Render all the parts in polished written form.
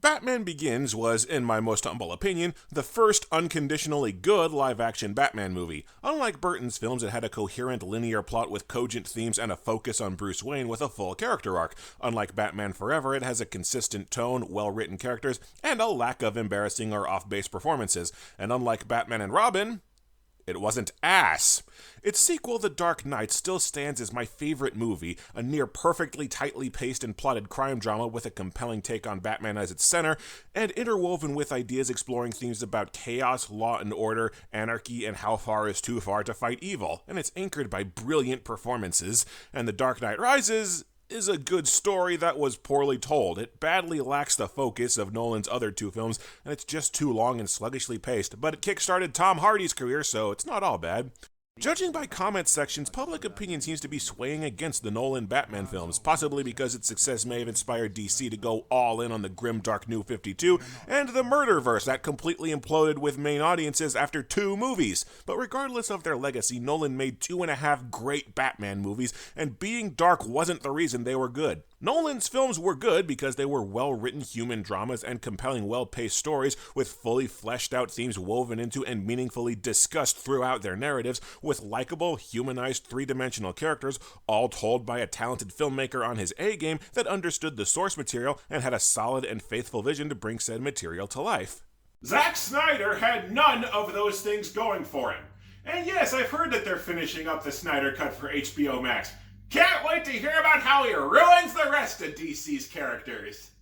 Batman Begins was, in my most humble opinion, the first unconditionally good live-action Batman movie. Unlike Burton's films, it had a coherent linear plot with cogent themes and a focus on Bruce Wayne with a full character arc. Unlike Batman Forever, it has a consistent tone, well-written characters, and a lack of embarrassing or off-base performances. And unlike Batman and Robin, it wasn't ass. Its sequel, The Dark Knight, still stands as my favorite movie, a near-perfectly tightly paced and plotted crime drama with a compelling take on Batman as its center, and interwoven with ideas exploring themes about chaos, law and order, anarchy, and how far is too far to fight evil. And it's anchored by brilliant performances, and The Dark Knight Rises is a good story that was poorly told. It badly lacks the focus of Nolan's other two films, and it's just too long and sluggishly paced, but it kickstarted Tom Hardy's career, so it's not all bad. Judging by comment sections, public opinion seems to be swaying against the Nolan Batman films, possibly because its success may have inspired DC to go all in on the grimdark New 52 and the Murderverse that completely imploded with main audiences after 2 movies. But regardless of their legacy, Nolan made 2.5 great Batman movies, and being dark wasn't the reason they were good. Nolan's films were good because they were well-written human dramas and compelling, well-paced stories with fully fleshed-out themes woven into and meaningfully discussed throughout their narratives, with likable, humanized, three-dimensional characters, all told by a talented filmmaker on his A-game that understood the source material and had a solid and faithful vision to bring said material to life. Zack Snyder had none of those things going for him. And yes, I've heard that they're finishing up the Snyder Cut for HBO Max. Can't wait to hear about how he ruins the rest of DC's characters.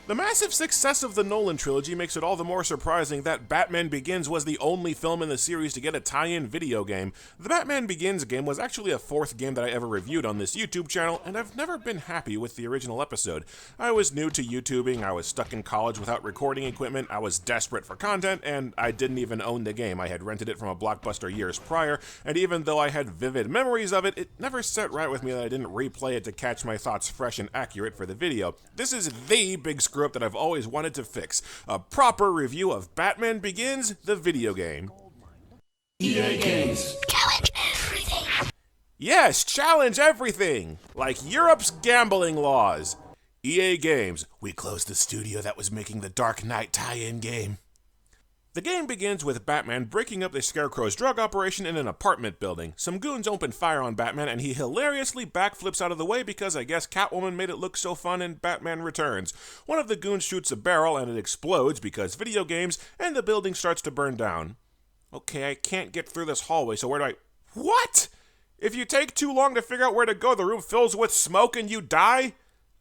The massive success of the Nolan trilogy makes it all the more surprising that Batman Begins was the only film in the series to get a tie-in video game. The Batman Begins game was actually a 4th game that I ever reviewed on this YouTube channel, and I've never been happy with the original episode. I was new to YouTubing, I was stuck in college without recording equipment, I was desperate for content, and I didn't even own the game. I had rented it from a Blockbuster years prior, and even though I had vivid memories of it, it never set right with me that I didn't replay it to catch my thoughts fresh and accurate for the video. This is the big screw up that I've always wanted to fix. A proper review of Batman Begins, the video game. EA Games. Challenge everything. Yes, challenge everything! Like Europe's gambling laws. EA Games. We closed the studio that was making the Dark Knight tie-in game. The game begins with Batman breaking up the Scarecrow's drug operation in an apartment building. Some goons open fire on Batman, and he hilariously backflips out of the way because I guess Catwoman made it look so fun in Batman Returns. One of the goons shoots a barrel, and it explodes because video games, and the building starts to burn down. Okay, I can't get through this hallway, so where do I... What? If you take too long to figure out where to go, the room fills with smoke and you die?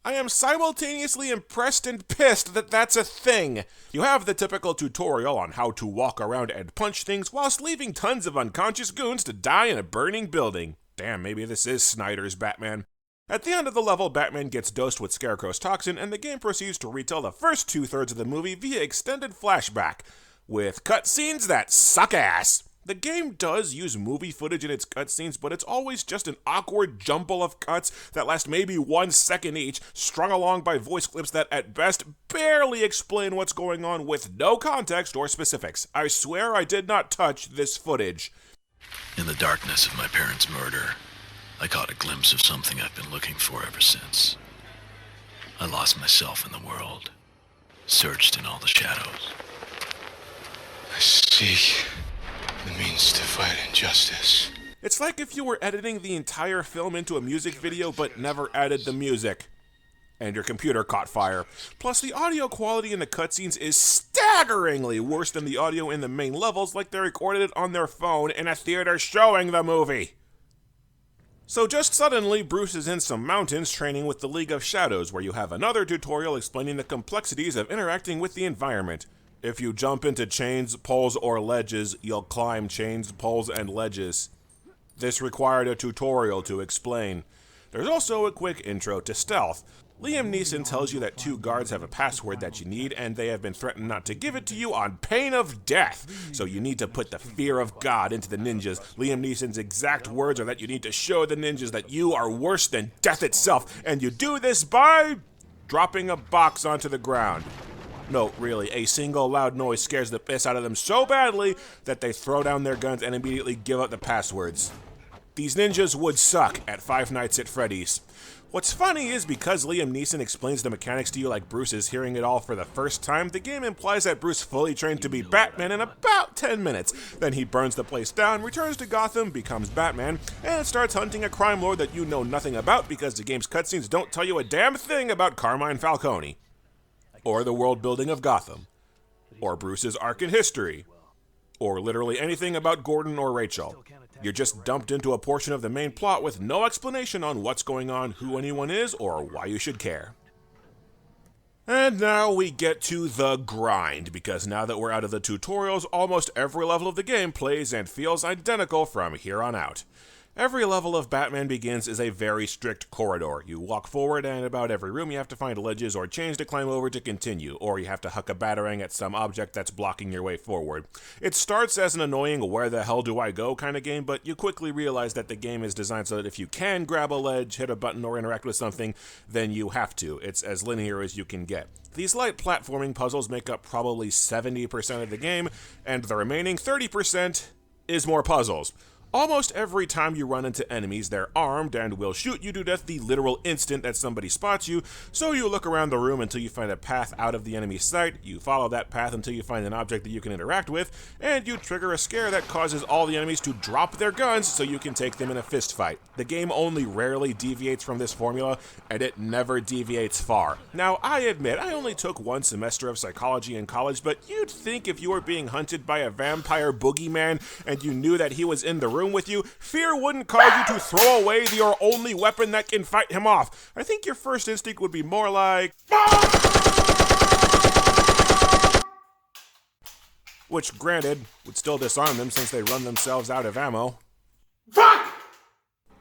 I am simultaneously impressed and pissed that that's a thing. You have the typical tutorial on how to walk around and punch things whilst leaving tons of unconscious goons to die in a burning building. Damn, maybe this is Snyder's Batman. At the end of the level, Batman gets dosed with Scarecrow's toxin, and the game proceeds to retell the first 2/3 of the movie via extended flashback, with cutscenes that suck ass. The game does use movie footage in its cutscenes, but it's always just an awkward jumble of cuts that last maybe 1 second each, strung along by voice clips that at best barely explain what's going on with no context or specifics. I swear I did not touch this footage. In the darkness of my parents' murder, I caught a glimpse of something I've been looking for ever since. I lost myself in the world, searched in all the shadows. I seek the means to fight injustice. It's like if you were editing the entire film into a music video but never added the music. And your computer caught fire. Plus, the audio quality in the cutscenes is staggeringly worse than the audio in the main levels, like they recorded it on their phone in a theater showing the movie. So just suddenly, Bruce is in some mountains training with the League of Shadows, where you have another tutorial explaining the complexities of interacting with the environment. If you jump into chains, poles, or ledges, you'll climb chains, poles, and ledges. This required a tutorial to explain. There's also a quick intro to stealth. Liam Neeson tells you that 2 guards have a password that you need, and they have been threatened not to give it to you on pain of death. So you need to put the fear of God into the ninjas. Liam Neeson's exact words are that you need to show the ninjas that you are worse than death itself, and you do this by dropping a box onto the ground. No, really, a single loud noise scares the piss out of them so badly that they throw down their guns and immediately give up the passwords. These ninjas would suck at Five Nights at Freddy's. What's funny is because Liam Neeson explains the mechanics to you like Bruce is hearing it all for the first time, the game implies that Bruce fully trained to be Batman in about 10 minutes. Then he burns the place down, returns to Gotham, becomes Batman, and starts hunting a crime lord that you know nothing about because the game's cutscenes don't tell you a damn thing about Carmine Falcone, or the world building of Gotham, or Bruce's arc in history, or literally anything about Gordon or Rachel. You're just dumped into a portion of the main plot with no explanation on what's going on, who anyone is, or why you should care. And now we get to the grind, because now that we're out of the tutorials, almost every level of the game plays and feels identical from here on out. Every level of Batman Begins is a very strict corridor. You walk forward, and about every room you have to find ledges or chains to climb over to continue, or you have to huck a batarang at some object that's blocking your way forward. It starts as an annoying where the hell do I go kind of game, but you quickly realize that the game is designed so that if you can grab a ledge, hit a button, or interact with something, then you have to. It's as linear as you can get. These light platforming puzzles make up probably 70% of the game, and the remaining 30% is more puzzles. Almost every time you run into enemies, they're armed and will shoot you to death the literal instant that somebody spots you, so you look around the room until you find a path out of the enemy's sight, you follow that path until you find an object that you can interact with, and you trigger a scare that causes all the enemies to drop their guns so you can take them in a fist fight. The game only rarely deviates from this formula, and it never deviates far. Now, I admit, I only took one semester of psychology in college, but you'd think if you were being hunted by a vampire boogeyman and you knew that he was in the room with you, fear wouldn't cause you to throw away your only weapon that can fight him off. I think your first instinct would be more like, which, granted, would still disarm them since they run themselves out of ammo. Fuck!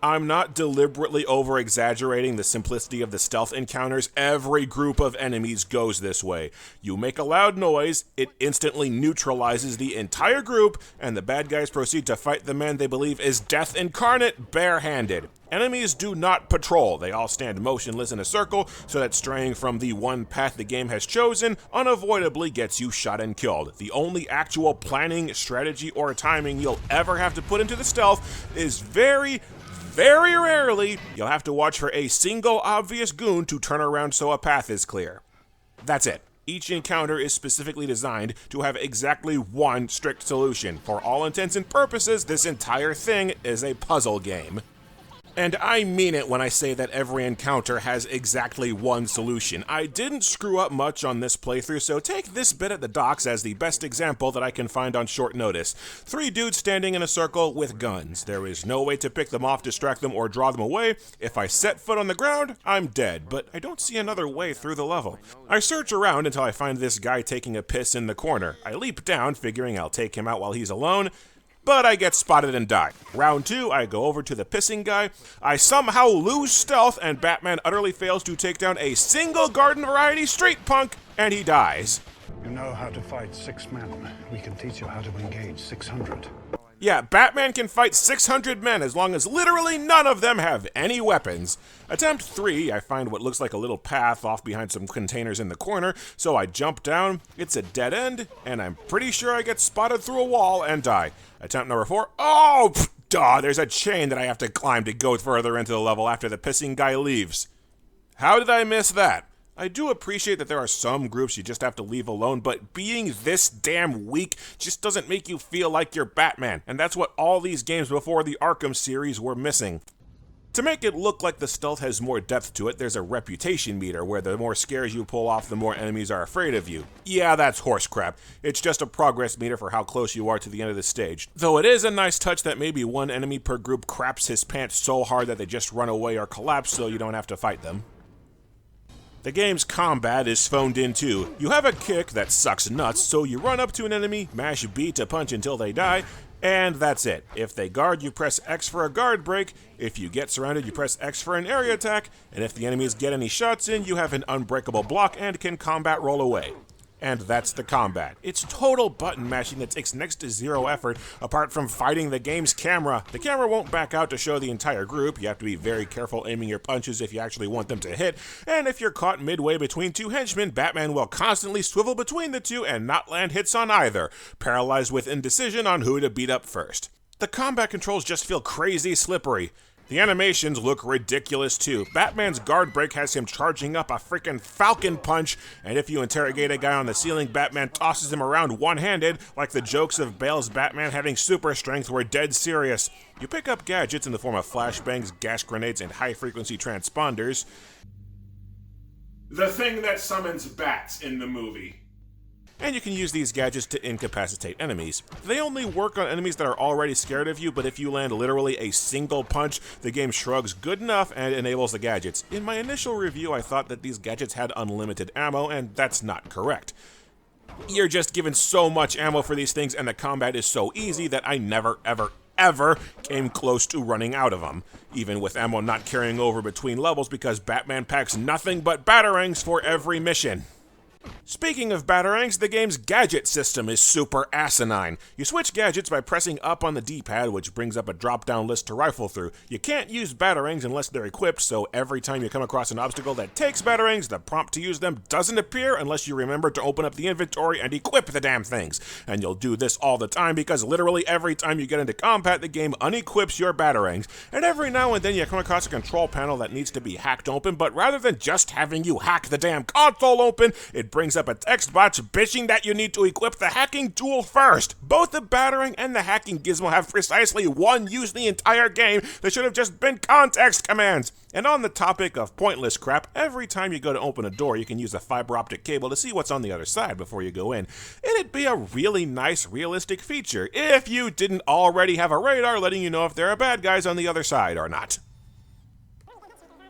I'm not deliberately over-exaggerating the simplicity of the stealth encounters. Every group of enemies goes this way. You make a loud noise, it instantly neutralizes the entire group, and the bad guys proceed to fight the man they believe is death incarnate barehanded. Enemies do not patrol. They all stand motionless in a circle, so that straying from the one path the game has chosen unavoidably gets you shot and killed. The only actual planning, strategy, or timing you'll ever have to put into the stealth is very rarely, you'll have to watch for a single obvious goon to turn around so a path is clear. That's it. Each encounter is specifically designed to have exactly one strict solution. For all intents and purposes, this entire thing is a puzzle game. And I mean it when I say that every encounter has exactly one solution. I didn't screw up much on this playthrough, so take this bit at the docks as the best example that I can find on short notice. 3 dudes standing in a circle with guns. There is no way to pick them off, distract them, or draw them away. If I set foot on the ground, I'm dead, but I don't see another way through the level. I search around until I find this guy taking a piss in the corner. I leap down, figuring I'll take him out while he's alone, but I get spotted and die. Round 2, I go over to the pissing guy. I somehow lose stealth, and Batman utterly fails to take down a single garden variety street punk, and he dies. You know how to fight 6 men. We can teach you how to engage 600. Yeah, Batman can fight 600 men as long as literally none of them have any weapons. Attempt 3, I find what looks like a little path off behind some containers in the corner, so I jump down. It's a dead end, and I'm pretty sure I get spotted through a wall and die. Attempt number 4, there's a chain that I have to climb to go further into the level after the pissing guy leaves. How did I miss that? I do appreciate that there are some groups you just have to leave alone, but being this damn weak just doesn't make you feel like you're Batman, and that's what all these games before the Arkham series were missing. To make it look like the stealth has more depth to it, there's a reputation meter where the more scares you pull off, the more enemies are afraid of you. Yeah, that's horse crap. It's just a progress meter for how close you are to the end of the stage. Though it is a nice touch that maybe one enemy per group craps his pants so hard that they just run away or collapse so you don't have to fight them. The game's combat is phoned in too. You have a kick that sucks nuts, so you run up to an enemy, mash B to punch until they die, and that's it. If they guard, you press X for a guard break. If you get surrounded, you press X for an area attack. And if the enemies get any shots in, you have an unbreakable block and can combat roll away. And that's the combat. It's total button mashing that takes next to zero effort, apart from fighting the game's camera. The camera won't back out to show the entire group. You have to be very careful aiming your punches if you actually want them to hit. And if you're caught midway between 2 henchmen, Batman will constantly swivel between the 2 and not land hits on either, paralyzed with indecision on who to beat up first. The combat controls just feel crazy slippery. The animations look ridiculous too. Batman's guard break has him charging up a freaking falcon punch, and if you interrogate a guy on the ceiling, Batman tosses him around one-handed, like the jokes of Bale's Batman having super strength were dead serious. You pick up gadgets in the form of flashbangs, gas grenades, and high-frequency transponders. The thing that summons bats in the movie. And you can use these gadgets to incapacitate enemies. They only work on enemies that are already scared of you, but if you land literally a single punch, the game shrugs good enough and enables the gadgets. In my initial review, I thought that these gadgets had unlimited ammo, and that's not correct. You're just given so much ammo for these things, and the combat is so easy that I never, ever came close to running out of them, even with ammo not carrying over between levels because Batman packs nothing but batarangs for every mission. Speaking of batarangs, the game's gadget system is super asinine. You switch gadgets by pressing up on the D-pad, which brings up a drop-down list to rifle through. You can't use batarangs unless they're equipped, so every time you come across an obstacle that takes batarangs, the prompt to use them doesn't appear unless you remember to open up the inventory and equip the damn things. And you'll do this all the time because literally every time you get into combat, the game unequips your batarangs. And every now and then you come across a control panel that needs to be hacked open, but rather than just having you hack the damn console open, it brings up a text box bitching that you need to equip the hacking tool first. Both the batarang and the hacking gizmo have precisely one use in the entire game that should have just been context commands. And on the topic of pointless crap, every time you go to open a door, you can use a fiber optic cable to see what's on the other side before you go in. It'd be a really nice, realistic feature if you didn't already have a radar letting you know if there are bad guys on the other side or not.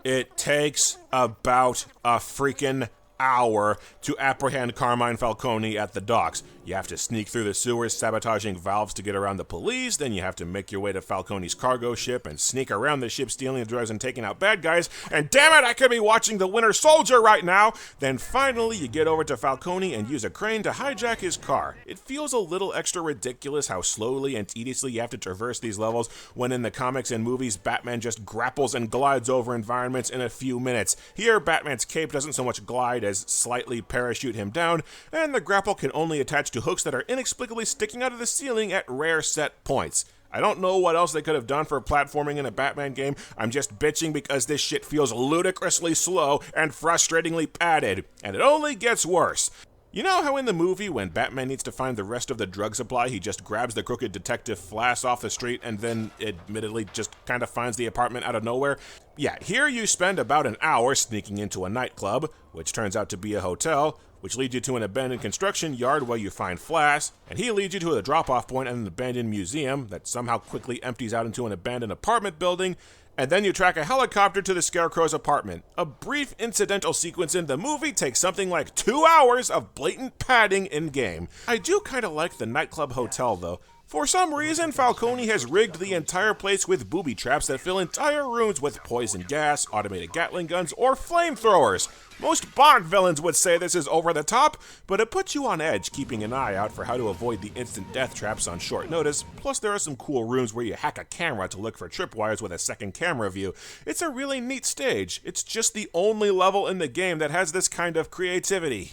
It takes about a freaking hour to apprehend Carmine Falcone at the docks. You have to sneak through the sewers, sabotaging valves to get around the police, then you have to make your way to Falcone's cargo ship and sneak around the ship, stealing the drugs and taking out bad guys, and damn it, I could be watching The Winter Soldier right now! Then finally, you get over to Falcone and use a crane to hijack his car. It feels a little extra ridiculous how slowly and tediously you have to traverse these levels, when in the comics and movies, Batman just grapples and glides over environments in a few minutes. Here, Batman's cape doesn't so much glide as slightly parachute him down, and the grapple can only attach to hooks that are inexplicably sticking out of the ceiling at rare set points. I don't know what else they could have done for platforming in a Batman game. I'm just bitching because this shit feels ludicrously slow and frustratingly padded, and it only gets worse. You know how in the movie, when Batman needs to find the rest of the drug supply, he just grabs the crooked detective Flass off the street and then, admittedly, just kind of finds the apartment out of nowhere? Yeah, here you spend about an hour sneaking into a nightclub, which turns out to be a hotel, which leads you to an abandoned construction yard where you find Flass, and he leads you to a drop-off point at an abandoned museum that somehow quickly empties out into an abandoned apartment building, and then you track a helicopter to the Scarecrow's apartment. A brief incidental sequence in the movie takes something like 2 hours of blatant padding in-game. I do kind of like the nightclub hotel, though. For some reason, Falcone has rigged the entire place with booby traps that fill entire rooms with poison gas, automated Gatling guns, or flamethrowers. Most Bond villains would say this is over the top, but it puts you on edge, keeping an eye out for how to avoid the instant death traps on short notice. Plus, there are some cool rooms where you hack a camera to look for tripwires with a second camera view. It's a really neat stage. It's just the only level in the game that has this kind of creativity.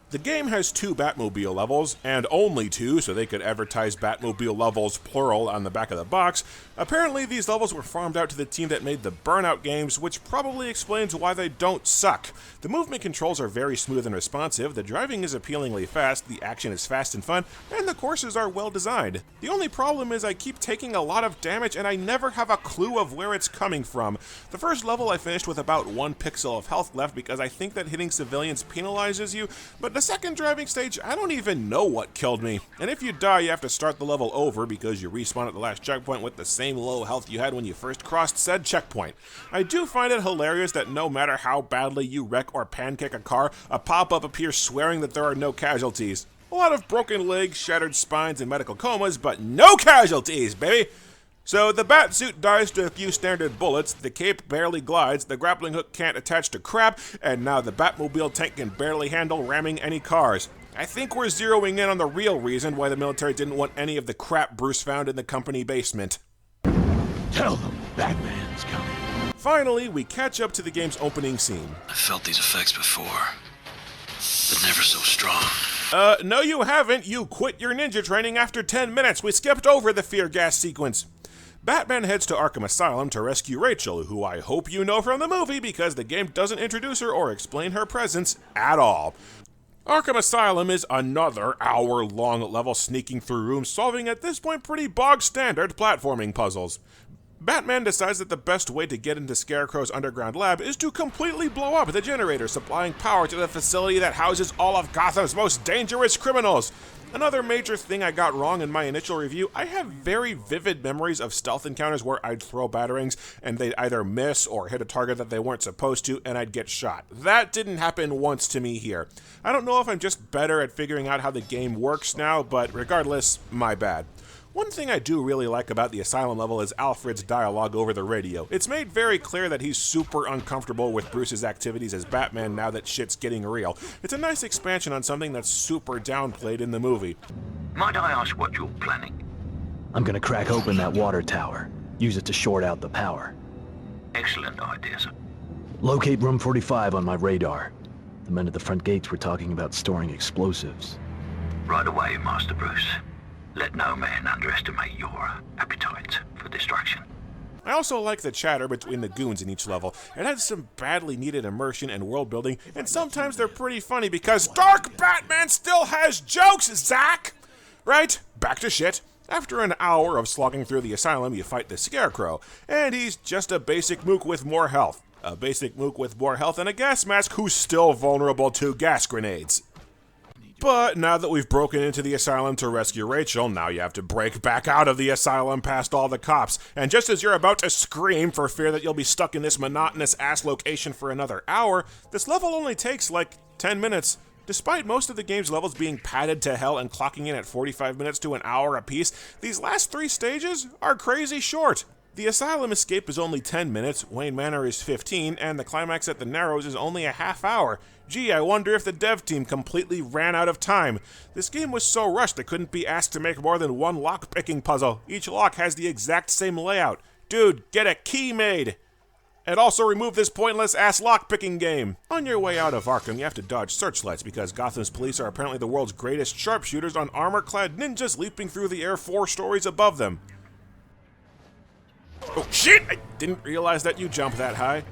The game has 2 Batmobile levels, and only 2, so they could advertise Batmobile levels plural on the back of the box. Apparently, these levels were farmed out to the team that made the Burnout games, which probably explains why they don't suck. The movement controls are very smooth and responsive, the driving is appealingly fast, the action is fast and fun, and the courses are well designed. The only problem is I keep taking a lot of damage and I never have a clue of where it's coming from. The first level I finished with about 1 pixel of health left because I think that hitting civilians penalizes you, but the second driving stage, I don't even know what killed me. And if you die, you have to start the level over because you respawn at the last checkpoint with the same low health you had when you first crossed said checkpoint. I do find it hilarious that no matter how badly you wreck or pancake a car, a pop-up appears swearing that there are no casualties. A lot of broken legs, shattered spines, and medical comas, but no casualties, baby! So the Batsuit dies to a few standard bullets, the cape barely glides, the grappling hook can't attach to crap, and now the Batmobile tank can barely handle ramming any cars. I think we're zeroing in on the real reason why the military didn't want any of the crap Bruce found in the company basement. Tell them Batman's coming. Finally, we catch up to the game's opening scene. I've felt these effects before, but never so strong. No you haven't. You quit your ninja training after 10 minutes. We skipped over the fear gas sequence. Batman heads to Arkham Asylum to rescue Rachel, who I hope you know from the movie because the game doesn't introduce her or explain her presence at all. Arkham Asylum is another hour-long level sneaking through rooms, solving at this point pretty bog-standard platforming puzzles. Batman decides that the best way to get into Scarecrow's underground lab is to completely blow up the generator supplying power to the facility that houses all of Gotham's most dangerous criminals. Another major thing I got wrong in my initial review, I have very vivid memories of stealth encounters where I'd throw batarangs and they'd either miss or hit a target that they weren't supposed to and I'd get shot. That didn't happen once to me here. I don't know if I'm just better at figuring out how the game works now, but regardless, my bad. One thing I do really like about the Asylum level is Alfred's dialogue over the radio. It's made very clear that he's super uncomfortable with Bruce's activities as Batman now that shit's getting real. It's a nice expansion on something that's super downplayed in the movie. Might I ask what you're planning? I'm gonna crack open that water tower. Use it to short out the power. Excellent idea, sir. Locate room 45 on my radar. The men at the front gates were talking about storing explosives. Right away, Master Bruce. Let no man underestimate your appetite for destruction. I also like the chatter between the goons in each level. It adds some badly needed immersion and world building, and sometimes they're pretty funny because Dark Batman still has jokes, Zach! Right, back to shit. After an hour of slogging through the asylum, you fight the Scarecrow, and he's just a basic mook with more health. A basic mook with more health and a gas mask who's still vulnerable to gas grenades. But now that we've broken into the asylum to rescue Rachel, now you have to break back out of the asylum past all the cops. And just as you're about to scream for fear that you'll be stuck in this monotonous ass location for another hour, this level only takes like 10 minutes. Despite most of the game's levels being padded to hell and clocking in at 45 minutes to an hour apiece, these last 3 stages are crazy short. The asylum escape is only 10 minutes, Wayne Manor is 15, and the climax at the Narrows is only a half hour. Gee, I wonder if the dev team completely ran out of time. This game was so rushed they couldn't be asked to make more than one lock-picking puzzle. Each lock has the exact same layout. Dude, get a key made! And also remove this pointless-ass lock-picking game. On your way out of Arkham, you have to dodge searchlights because Gotham's police are apparently the world's greatest sharpshooters on armor-clad ninjas leaping through the air 4 stories above them. Oh shit! I didn't realize that you jump that high.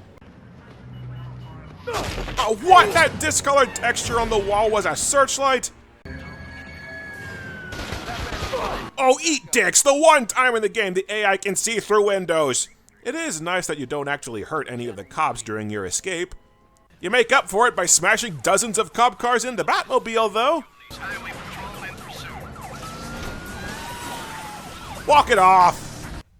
Oh, what? That discolored texture on the wall was a searchlight? Oh, eat dicks! The one time in the game the AI can see through windows! It is nice that you don't actually hurt any of the cops during your escape. You make up for it by smashing dozens of cop cars in the Batmobile, though. Walk it off!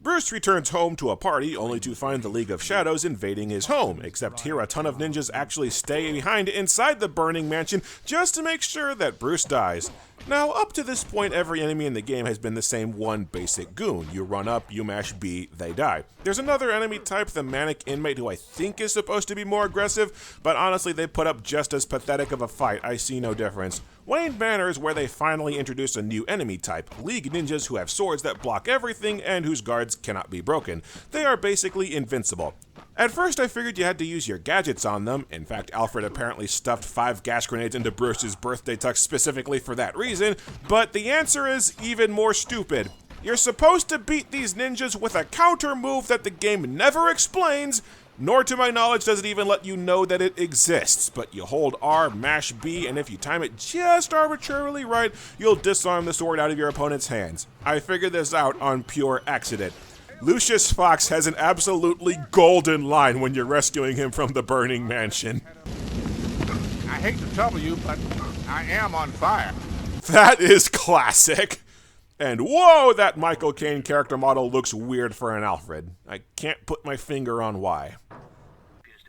Bruce returns home to a party only to find the League of Shadows invading his home, except here a ton of ninjas actually stay behind inside the burning mansion just to make sure that Bruce dies. Now, up to this point, every enemy in the game has been the same one basic goon. You run up, you mash B, they die. There's another enemy type, the Manic Inmate, who I think is supposed to be more aggressive, but honestly they put up just as pathetic of a fight. I see no difference. Wayne Manor is where they finally introduce a new enemy type, League Ninjas who have swords that block everything and whose guards cannot be broken. They are basically invincible. At first I figured you had to use your gadgets on them. In fact, Alfred apparently stuffed 5 gas grenades into Bruce's birthday tux specifically for that reason, but the answer is even more stupid. You're supposed to beat these ninjas with a counter move that the game never explains, nor to my knowledge does it even let you know that it exists, but you hold R, mash B, and if you time it just arbitrarily right, you'll disarm the sword out of your opponent's hands. I figured this out on pure accident. Lucius Fox has an absolutely golden line when you're rescuing him from the burning mansion. I hate to trouble you, but I am on fire. That is classic. And whoa, that Michael Caine character model looks weird for an Alfred. I can't put my finger on why.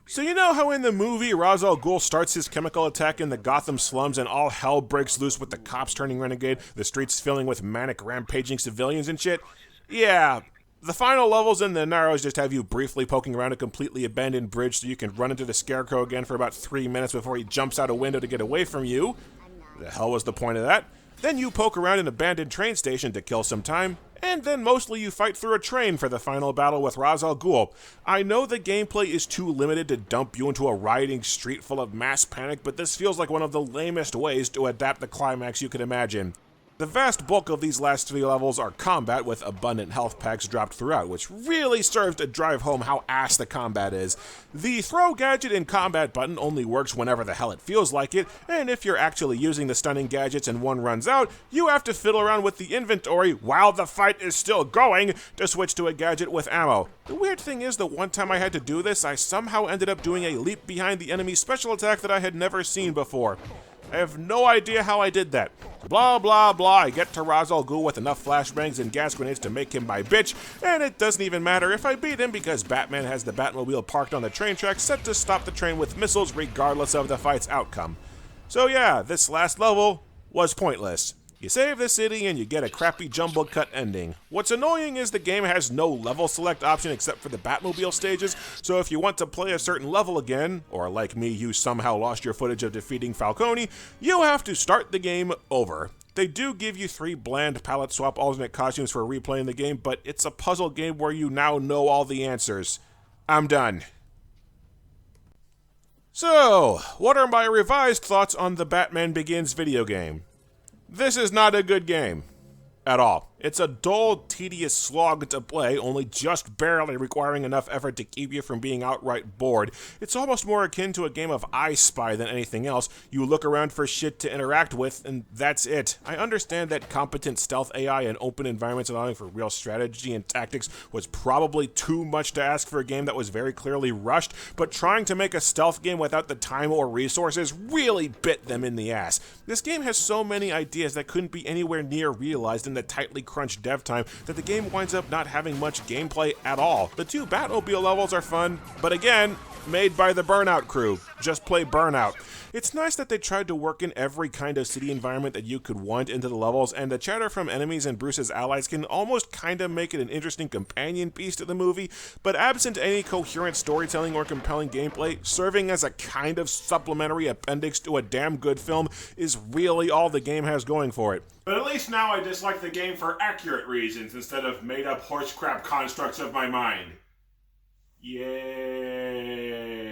So you know how in the movie Ra's al Ghul starts his chemical attack in the Gotham slums and all hell breaks loose with the cops turning renegade, the streets filling with manic rampaging civilians and shit? Yeah. The final levels in the Narrows just have you briefly poking around a completely abandoned bridge so you can run into the Scarecrow again for about 3 minutes before he jumps out a window to get away from you. The hell was the point of that? Then you poke around an abandoned train station to kill some time, and then mostly you fight through a train for the final battle with Ra's al Ghul. I know the gameplay is too limited to dump you into a rioting street full of mass panic, but this feels like one of the lamest ways to adapt the climax you could imagine. The vast bulk of these last 3 levels are combat with abundant health packs dropped throughout, which really serves to drive home how ass the combat is. The throw gadget in combat button only works whenever the hell it feels like it, and if you're actually using the stunning gadgets and one runs out, you have to fiddle around with the inventory while the fight is still going to switch to a gadget with ammo. The weird thing is, the one time I had to do this, I somehow ended up doing a leap behind the enemy's special attack that I had never seen before. I have no idea how I did that. Blah, blah, blah. I get to Ra's al Ghul with enough flashbangs and gas grenades to make him my bitch, and it doesn't even matter if I beat him because Batman has the Batmobile parked on the train track set to stop the train with missiles regardless of the fight's outcome. So yeah, this last level was pointless. You save the city and you get a crappy jumble cut ending. What's annoying is the game has no level select option except for the Batmobile stages, so if you want to play a certain level again, or like me, you somehow lost your footage of defeating Falcone, you have to start the game over. They do give you 3 bland palette swap alternate costumes for replaying the game, but it's a puzzle game where you now know all the answers. I'm done. So, what are my revised thoughts on the Batman Begins video game? This is not a good game. At all. It's a dull, tedious slog to play, only just barely requiring enough effort to keep you from being outright bored. It's almost more akin to a game of I Spy than anything else. You look around for shit to interact with, and that's it. I understand that competent stealth AI and open environments allowing for real strategy and tactics was probably too much to ask for a game that was very clearly rushed, but trying to make a stealth game without the time or resources really bit them in the ass. This game has so many ideas that couldn't be anywhere near realized in the tightly crunched dev time that the game winds up not having much gameplay at all. The 2 Batmobile levels are fun, but again, made by the Burnout crew. Just play Burnout. It's nice that they tried to work in every kind of city environment that you could want into the levels, and the chatter from enemies and Bruce's allies can almost kinda make it an interesting companion piece to the movie, but absent any coherent storytelling or compelling gameplay, serving as a kind of supplementary appendix to a damn good film is really all the game has going for it. But at least now I dislike the game for accurate reasons instead of made-up horse crap constructs of my mind. Yay.